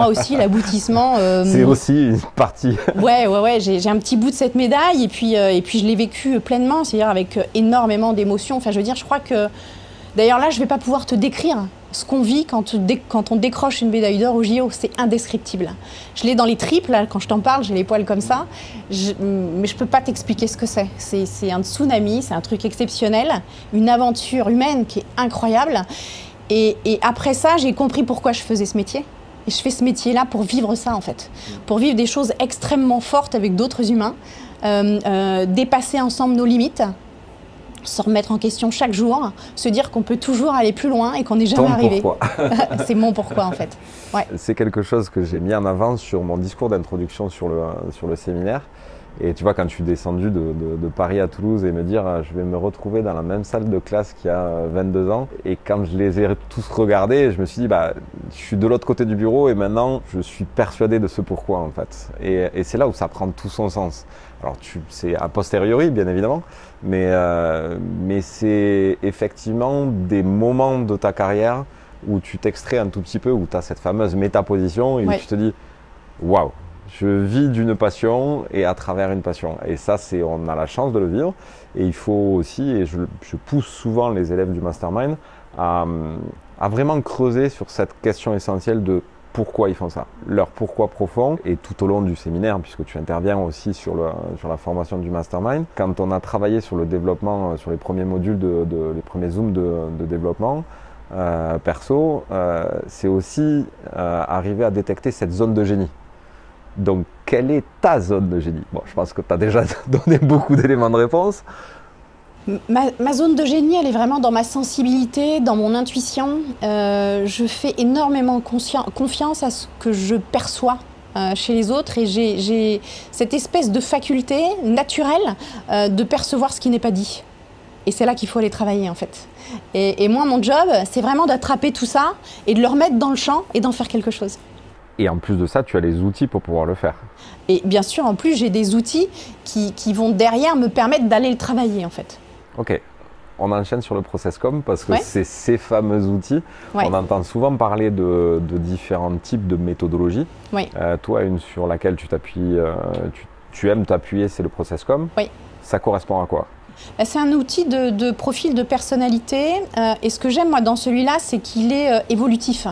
Moi aussi, l'aboutissement. C'est aussi une partie. Ouais, j'ai un petit bout de cette médaille et puis je l'ai vécu pleinement, c'est-à-dire avec énormément d'émotions. Enfin, je veux dire, je crois que. D'ailleurs, là, je ne vais pas pouvoir te décrire ce qu'on vit quand on décroche une médaille d'or au JO. C'est indescriptible. Je l'ai dans les tripes, là, quand je t'en parle, j'ai les poils comme ça. Mais je ne peux pas t'expliquer ce que c'est. C'est un tsunami, c'est un truc exceptionnel, une aventure humaine qui est incroyable. Et après ça, j'ai compris pourquoi je faisais ce métier. Et je fais ce métier-là pour vivre ça, en fait. Pour vivre des choses extrêmement fortes avec d'autres humains, dépasser ensemble nos limites, se remettre en question chaque jour, se dire qu'on peut toujours aller plus loin et qu'on n'est jamais arrivé. C'est mon pourquoi, en fait. Ouais. C'est quelque chose que j'ai mis en avant sur mon discours d'introduction sur le séminaire. Et tu vois, quand je suis descendu de Paris à Toulouse et me dire je vais me retrouver dans la même salle de classe qu'il y a 22 ans. Et quand je les ai tous regardés, je me suis dit je suis de l'autre côté du bureau et maintenant je suis persuadé de ce pourquoi en fait. Et c'est là où ça prend tout son sens. Alors c'est a posteriori bien évidemment, mais c'est effectivement des moments de ta carrière où tu t'extrais un tout petit peu, où tu as cette fameuse métaposition et où tu te dis waouh! Je vis d'une passion et à travers une passion. Et ça, on a la chance de le vivre. Et il faut aussi, et je pousse souvent les élèves du Mastermind à vraiment creuser sur cette question essentielle de pourquoi ils font ça, leur pourquoi profond. Et tout au long du séminaire, puisque tu interviens aussi sur la formation du Mastermind, quand on a travaillé sur le développement, sur les premiers modules, les premiers zooms de développement perso, c'est aussi arriver à détecter cette zone de génie. Donc, quelle est ta zone de génie? Bon, je pense que tu as déjà donné beaucoup d'éléments de réponse. Ma zone de génie, elle est vraiment dans ma sensibilité, dans mon intuition. Je fais énormément confiance à ce que je perçois chez les autres et j'ai cette espèce de faculté naturelle de percevoir ce qui n'est pas dit. Et c'est là qu'il faut aller travailler, en fait. Et moi, mon job, c'est vraiment d'attraper tout ça et de le remettre dans le champ et d'en faire quelque chose. Et en plus de ça, tu as les outils pour pouvoir le faire. Et bien sûr, en plus, j'ai des outils qui vont derrière me permettre d'aller le travailler, en fait. Ok. On enchaîne sur le ProcessCom parce que c'est ces fameux outils. On entend souvent parler de différents types de méthodologies. Toi, une sur laquelle tu t'appuies, tu aimes t'appuyer, c'est le ProcessCom. Ça correspond à quoi? C'est un outil de profil de personnalité. Et ce que j'aime, moi, dans celui-là, c'est qu'il est évolutif.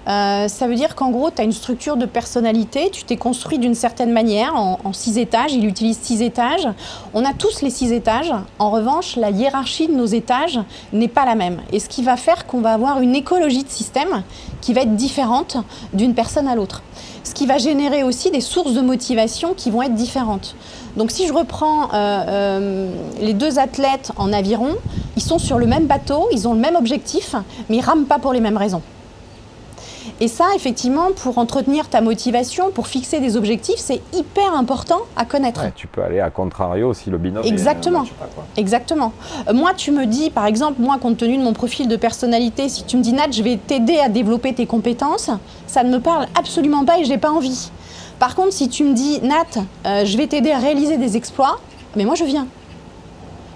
Ça veut dire qu'en gros, tu as une structure de personnalité, tu t'es construit d'une certaine manière, en 6 étages, il utilise 6 étages. On a tous les 6 étages, en revanche, la hiérarchie de nos étages n'est pas la même. Et ce qui va faire qu'on va avoir une écologie de système qui va être différente d'une personne à l'autre. Ce qui va générer aussi des sources de motivation qui vont être différentes. Donc si je reprends les 2 athlètes en aviron, ils sont sur le même bateau, ils ont le même objectif, mais ils ne rament pas pour les mêmes raisons. Et ça, effectivement, pour entretenir ta motivation, pour fixer des objectifs, c'est hyper important à connaître. Tu peux aller à contrario si le binôme Exactement. Exactement. Moi, tu me dis, par exemple, moi, compte tenu de mon profil de personnalité, si tu me dis, Nat, je vais t'aider à développer tes compétences, ça ne me parle absolument pas et je n'ai pas envie. Par contre, si tu me dis, Nat, je vais t'aider à réaliser des exploits, mais moi, je viens.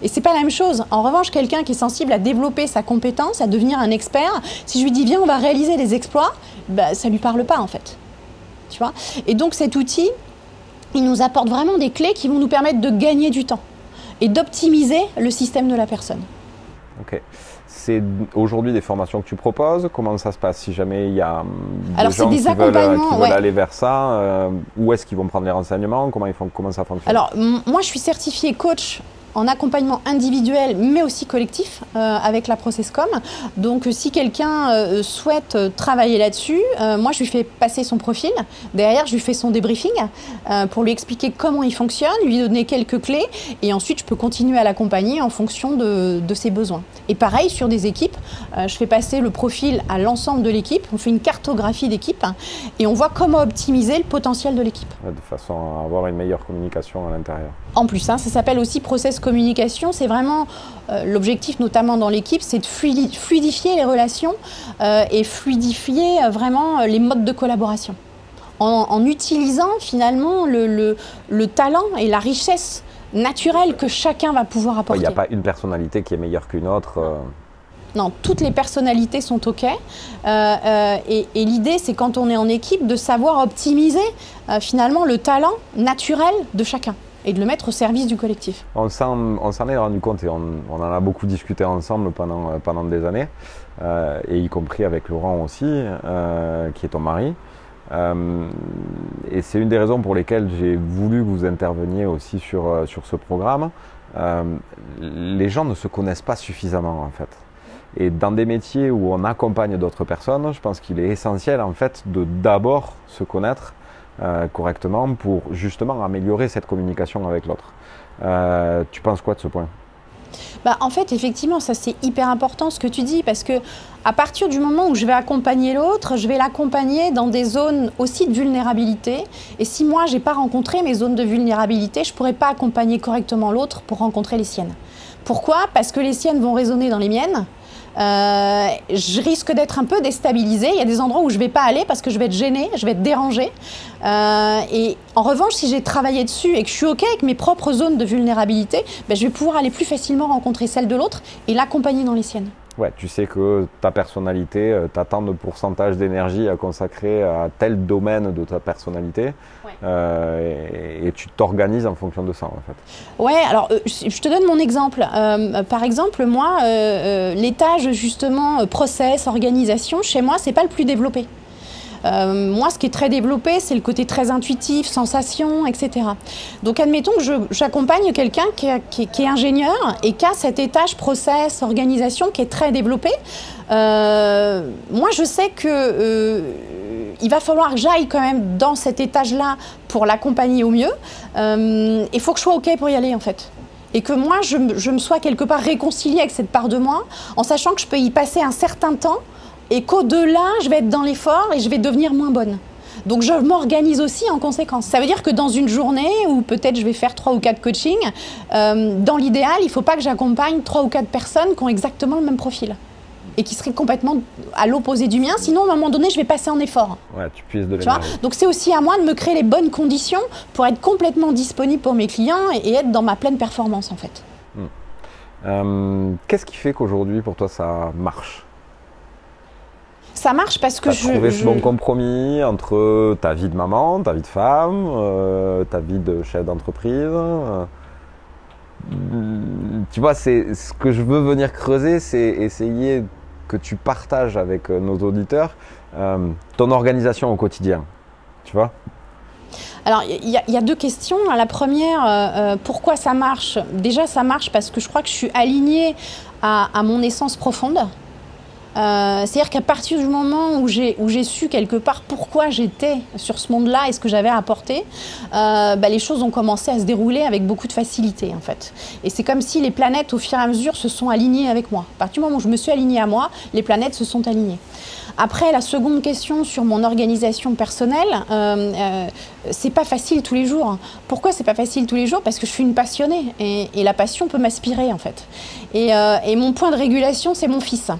Et c'est pas la même chose. En revanche, quelqu'un qui est sensible à développer sa compétence, à devenir un expert, si je lui dis viens, on va réaliser des exploits, ça lui parle pas en fait. Tu vois? Et donc cet outil, il nous apporte vraiment des clés qui vont nous permettre de gagner du temps et d'optimiser le système de la personne. Ok. C'est aujourd'hui des formations que tu proposes. Comment ça se passe si jamais il y a des gens qui veulent aller vers ça? Où est-ce qu'ils vont prendre les renseignements? Comment ça fonctionne? Alors moi, je suis certifiée coach en accompagnement individuel, mais aussi collectif, avec la ProcessCom. Donc, si quelqu'un souhaite travailler là-dessus, moi, je lui fais passer son profil. Derrière, je lui fais son débriefing pour lui expliquer comment il fonctionne, lui donner quelques clés. Et ensuite, je peux continuer à l'accompagner en fonction de ses besoins. Et pareil, sur des équipes, je fais passer le profil à l'ensemble de l'équipe. On fait une cartographie d'équipe et on voit comment optimiser le potentiel de l'équipe. De façon à avoir une meilleure communication à l'intérieur. En plus, ça s'appelle aussi process communication. C'est vraiment l'objectif, notamment dans l'équipe, c'est de fluidifier les relations et fluidifier vraiment les modes de collaboration. En utilisant finalement le talent et la richesse naturelle que chacun va pouvoir apporter. Il n'y a pas une personnalité qui est meilleure qu'une autre. Non, toutes les personnalités sont OK. Et l'idée, c'est quand on est en équipe, de savoir optimiser finalement le talent naturel de chacun et de le mettre au service du collectif. On s'en est rendu compte et on en a beaucoup discuté ensemble pendant des années, et y compris avec Laurent aussi, qui est ton mari. Et c'est une des raisons pour lesquelles j'ai voulu que vous interveniez aussi sur ce programme. Les gens ne se connaissent pas suffisamment en fait. Et dans des métiers où on accompagne d'autres personnes, je pense qu'il est essentiel en fait de d'abord se connaître correctement pour justement améliorer cette communication avec l'autre. Tu penses quoi de ce point? En fait, effectivement, ça c'est hyper important ce que tu dis, parce que à partir du moment où je vais accompagner l'autre, je vais l'accompagner dans des zones aussi de vulnérabilité. Et si moi, je n'ai pas rencontré mes zones de vulnérabilité, je ne pourrai pas accompagner correctement l'autre pour rencontrer les siennes. Pourquoi? Parce que les siennes vont résonner dans les miennes. Je risque d'être un peu déstabilisée. Il y a des endroits où je ne vais pas aller parce que je vais être gênée, je vais être dérangée. Et en revanche, si j'ai travaillé dessus et que je suis OK avec mes propres zones de vulnérabilité, je vais pouvoir aller plus facilement rencontrer celle de l'autre et l'accompagner dans les siennes. Ouais, tu sais que ta personnalité, tu as tant de pourcentage d'énergie à consacrer à tel domaine de ta personnalité, et tu t'organises en fonction de ça en fait. Ouais, alors je te donne mon exemple. Par exemple, moi, l'étage justement process, organisation, chez moi, c'est pas le plus développé. Moi, ce qui est très développé, c'est le côté très intuitif, sensation, etc. Donc, admettons que j'accompagne quelqu'un qui est ingénieur et qui a cet étage process, organisation qui est très développé. Moi, je sais que il va falloir que j'aille quand même dans cet étage-là pour l'accompagner au mieux. Il faut que je sois OK pour y aller, en fait. Et que moi, je me sois quelque part réconciliée avec cette part de moi, en sachant que je peux y passer un certain temps, et qu'au-delà, je vais être dans l'effort et je vais devenir moins bonne. Donc je m'organise aussi en conséquence. Ça veut dire que dans une journée où peut-être je vais faire 3 ou 4 coachings, dans l'idéal, il ne faut pas que j'accompagne 3 ou 4 personnes qui ont exactement le même profil et qui seraient complètement à l'opposé du mien. Sinon, à un moment donné, je vais passer en effort. Ouais, tu puisses de l'énergie. Donc c'est aussi à moi de me créer les bonnes conditions pour être complètement disponible pour mes clients et être dans ma pleine performance en fait. Qu'est-ce qui fait qu'aujourd'hui, pour toi, ça marche? Ça marche parce que tu as trouvé ce bon compromis entre ta vie de maman, ta vie de femme, ta vie de chef d'entreprise. Tu vois, c'est ce que je veux venir creuser, c'est essayer que tu partages avec nos auditeurs ton organisation au quotidien. Tu vois? Alors, il y a 2 questions. La première, pourquoi ça marche? Déjà, ça marche parce que je crois que je suis alignée à mon essence profonde. C'est-à-dire qu'à partir du moment où j'ai su quelque part pourquoi j'étais sur ce monde-là et ce que j'avais à apporter, les choses ont commencé à se dérouler avec beaucoup de facilité en fait. Et c'est comme si les planètes au fur et à mesure se sont alignées avec moi. À partir du moment où je me suis alignée à moi, les planètes se sont alignées. Après, la seconde question sur mon organisation personnelle, c'est pas facile tous les jours. Pourquoi c'est pas facile tous les jours? Parce que je suis une passionnée et la passion peut m'aspirer en fait. Et mon point de régulation, c'est mon fils.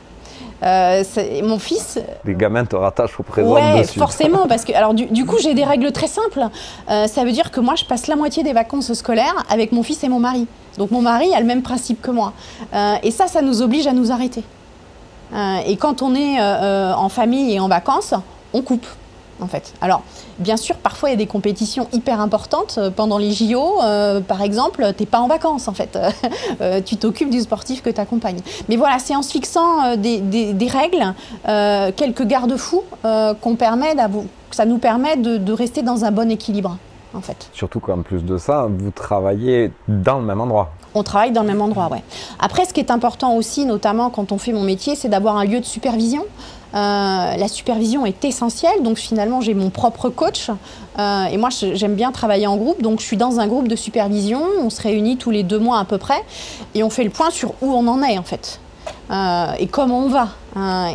Mon fils... Les gamins te rattachent au présent. Ouais, dessus. Forcément, parce que alors du coup j'ai des règles très simples. Ça veut dire que moi je passe la moitié des vacances scolaires avec mon fils et mon mari. Donc mon mari a le même principe que moi. Et ça nous oblige à nous arrêter. Et quand on est en famille et en vacances, on coupe. En fait. Alors, bien sûr, parfois il y a des compétitions hyper importantes pendant les JO, par exemple, t'es pas en vacances en fait, tu t'occupes du sportif que tu accompagnes. Mais voilà, c'est en se fixant des règles, quelques garde-fous ça nous permet de rester dans un bon équilibre en fait. Surtout qu'en plus de ça, vous travaillez dans le même endroit. On travaille dans le même endroit, ouais. Après, ce qui est important aussi, notamment quand on fait mon métier, c'est d'avoir un lieu de supervision. La supervision est essentielle, donc finalement j'ai mon propre coach et moi j'aime bien travailler en groupe, donc je suis dans un groupe de supervision, on se réunit tous les 2 mois à peu près et on fait le point sur où on en est en fait et comment on va.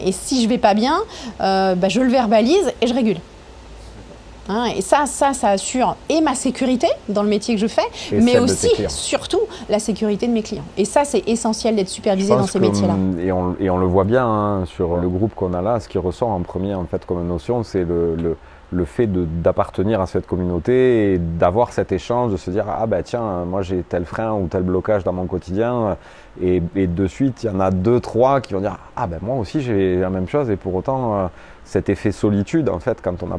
Et si je vais pas bien, je le verbalise et je régule. Et ça assure et ma sécurité dans le métier que je fais, mais aussi, surtout, la sécurité de mes clients. Et ça, c'est essentiel d'être supervisé dans ces métiers-là. Et on le voit bien sur le groupe qu'on a là, ce qui ressort en premier en fait comme notion, c'est le fait d'appartenir à cette communauté et d'avoir cet échange, de se dire ah ben tiens, moi j'ai tel frein ou tel blocage dans mon quotidien, et de suite il y en a 2-3 qui vont dire ah ben moi aussi j'ai la même chose, et pour autant cet effet solitude en fait quand on n'a